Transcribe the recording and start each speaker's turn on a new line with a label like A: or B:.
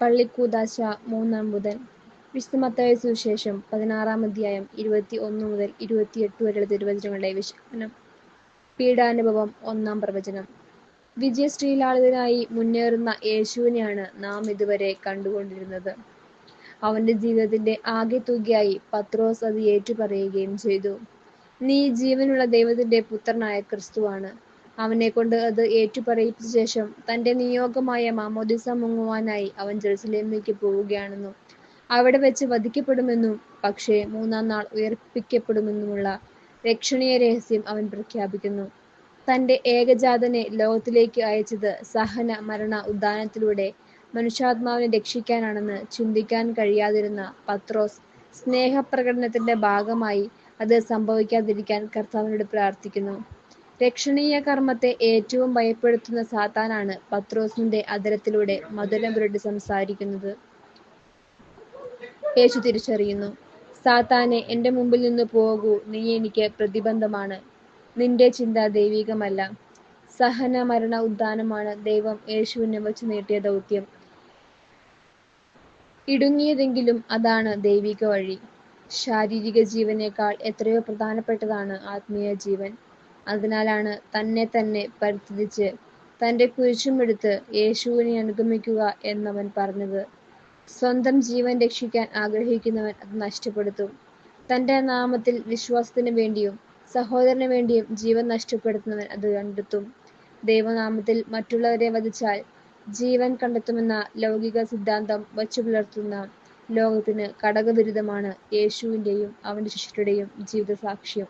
A: പള്ളിക്കൂദാശ മൂന്നാം ബുധൻ. വിശുദ്ധ മത്തായി സുവിശേഷം 16-ാം അധ്യായം 21 മുതൽ 28 വരെയുള്ള തിരുവചനങ്ങളുടെ വിശകലനം. പീഡാനുഭവം. 1-ാം പ്രവചനം. വിജയശ്രീലാളിതനായി മുന്നേറുന്ന യേശുവിനെയാണ് നാം ഇതുവരെ കണ്ടുകൊണ്ടിരുന്നത്. അവന്റെ ജീവിതത്തിന്റെ ആകെത്തുകയായി പത്രോസ് അത് ഏറ്റുപറയുകയും ചെയ്തു. നീ ജീവനുള്ള ദൈവത്തിന്റെ പുത്രനായ ക്രിസ്തുവാണ്. അവനെക്കൊണ്ട് അത് ഏറ്റുപറയിപ്പിച്ച ശേഷം തന്റെ നിയോഗമായ മാമോദിസ മുങ്ങുവാനായി അവൻ ജെറുസലേമിലേക്ക് പോവുകയാണെന്നും അവിടെ വെച്ച് വധിക്കപ്പെടുമെന്നും പക്ഷേ 3-ാം നാൾ ഉയർപ്പിക്കപ്പെടുമെന്നുമുള്ള രക്ഷണീയ രഹസ്യം അവൻ പ്രഖ്യാപിക്കുന്നു. തന്റെ ഏകജാതനെ ലോകത്തിലേക്ക് അയച്ചത് സഹന മരണ ഉദ്ധാനത്തിലൂടെ മനുഷ്യാത്മാവിനെ രക്ഷിക്കാനാണെന്ന് ചിന്തിക്കാൻ കഴിയാതിരുന്ന പത്രോസ് സ്നേഹപ്രകടനത്തിന്റെ ഭാഗമായി അത് സംഭവിക്കാതിരിക്കാൻ കർത്താവിനോട് പ്രാർത്ഥിക്കുന്നു. രക്ഷണീയ കർമ്മത്തെ ഏറ്റവും ഭയപ്പെടുത്തുന്ന സാത്താനാണ് പത്രോസിന്റെ അധരത്തിലൂടെ മധുരം പുരട്ടി സംസാരിക്കുന്നത്. യേശു തിരിച്ചറിയുന്നു. സാത്താനെ, എന്റെ മുമ്പിൽ നിന്ന് പോകൂ, നീ എനിക്ക് പ്രതിബന്ധമാണ്. നിന്റെ ചിന്ത ദൈവികമല്ല. സഹന മരണ ഉദ്ധാനമാണ് ദൈവം യേശുവിന് വച്ചു നീട്ടിയ ദൗത്യം. ഇടുങ്ങിയതെങ്കിലും അതാണ് ദൈവിക വഴി. ശാരീരിക ജീവനേക്കാൾ എത്രയോ പ്രധാനപ്പെട്ടതാണ് ആത്മീയ ജീവൻ. അതിനാലാണ് തന്നെ തന്നെ പരിത്യജിച്ച് തന്റെ കുരിശുമെടുത്ത് യേശുവിനെ അനുഗമിക്കുക എന്നവൻ പറഞ്ഞത്. സ്വന്തം ജീവൻ രക്ഷിക്കാൻ ആഗ്രഹിക്കുന്നവൻ അത് നഷ്ടപ്പെടുത്തും. തന്റെ നാമത്തിൽ വിശ്വാസത്തിന് വേണ്ടിയും സഹോദരന് വേണ്ടിയും ജീവൻ നഷ്ടപ്പെടുത്തുന്നവൻ അത് കണ്ടെത്തും. ദൈവനാമത്തിൽ മറ്റുള്ളവരെ വധിച്ചാൽ ജീവൻ കണ്ടെത്തുമെന്ന ലൗകിക സിദ്ധാന്തം വച്ചു പുലർത്തുന്ന ലോകത്തിന് കടകവിരുദ്ധമാണ് യേശുവിന്റെയും അവന്റെ ശിഷ്യരുടെയും ജീവിത സാക്ഷ്യം.